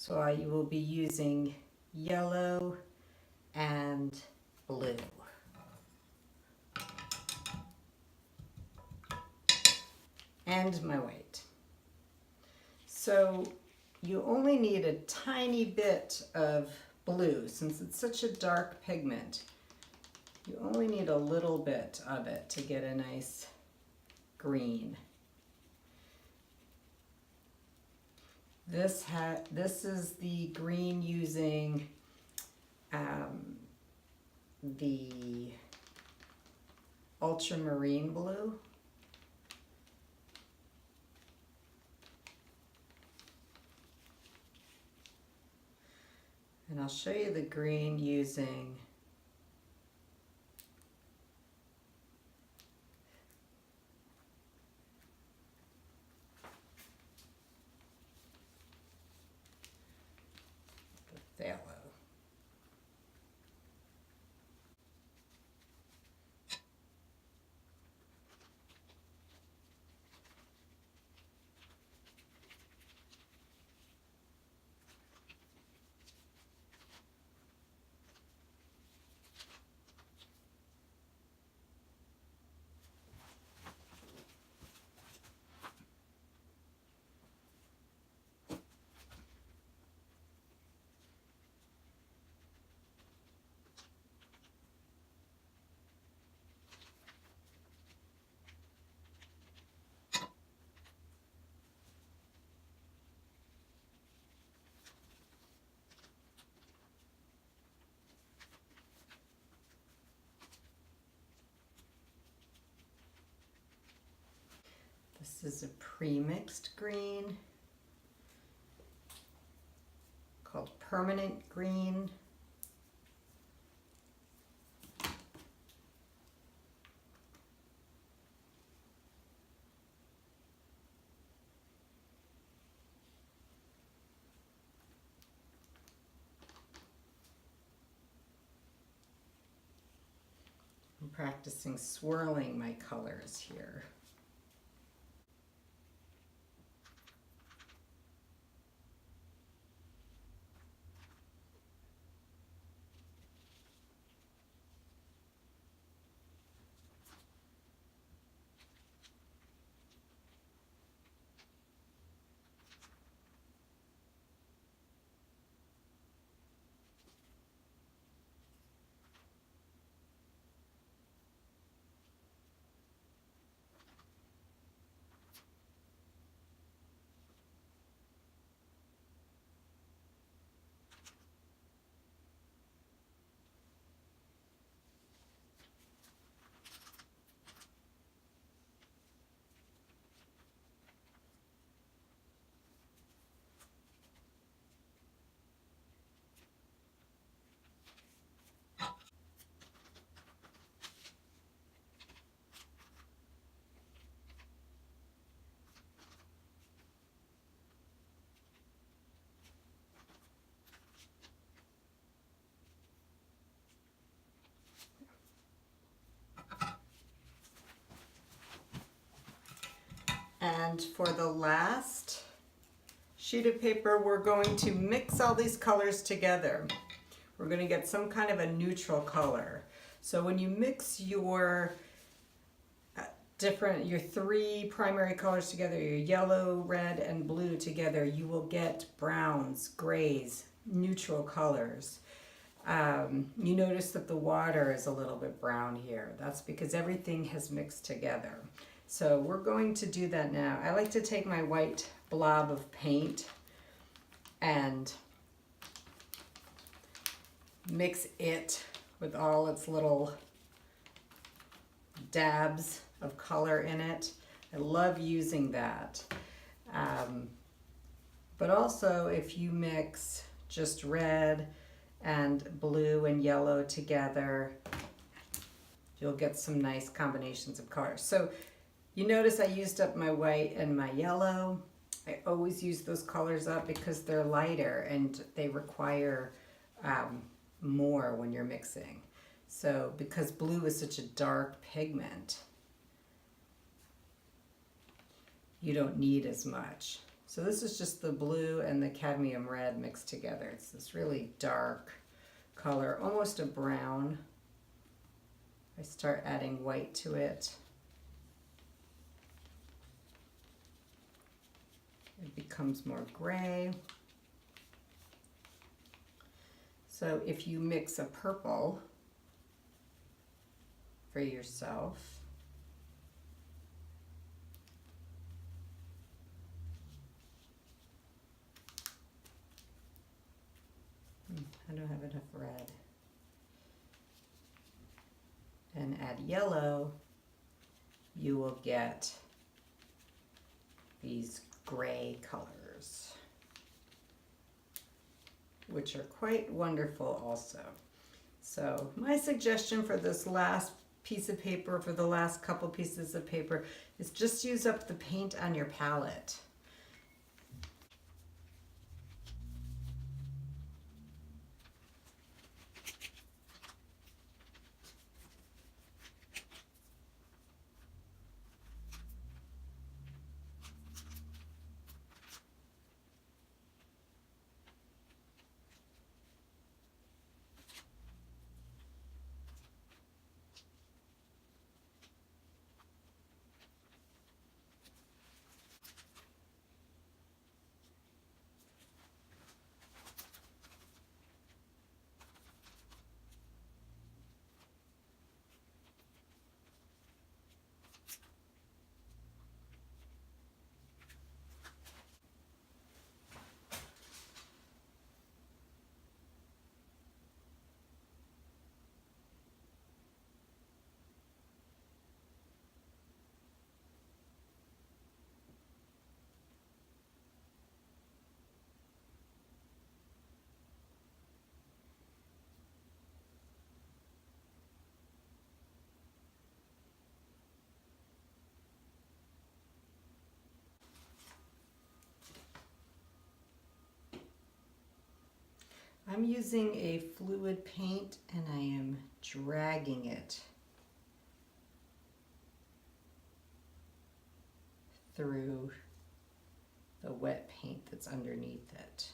So I will be using yellow and blue. And my white. So you only need a tiny bit of blue since it's such a dark pigment. You only need a little bit of it to get a nice green. This is the green using the ultramarine blue. And I'll show you the green using the phthalo. This is a pre-mixed green called permanent green. I'm practicing swirling my colors here. And for the last sheet of paper, we're going to mix all these colors together. We're going to get some kind of a neutral color. So when you mix your your three primary colors together, your yellow, red, and blue together, you will get browns, grays, neutral colors. You notice that the water is a little bit brown here. That's because everything has mixed together. So we're going to do that now. I like to take my white blob of paint and mix it with all its little dabs of color in it. I love using that. But also if you mix just red and blue and yellow together, you'll get some nice combinations of colors. So you notice I used up my white and my yellow. I always use those colors up because they're lighter and they require more when you're mixing. So because blue is such a dark pigment, you don't need as much. So this is just the blue and the cadmium red mixed together. It's this really dark color, almost a brown. I start adding white to it. It becomes more gray. So if you mix a purple for yourself, I don't have enough red, and add yellow, you will get these gray colors, which are quite wonderful also. So my suggestion for this last piece of paper, for the last couple pieces of paper, is just use up the paint on your palette. I'm using a fluid paint and I am dragging it through the wet paint that's underneath it.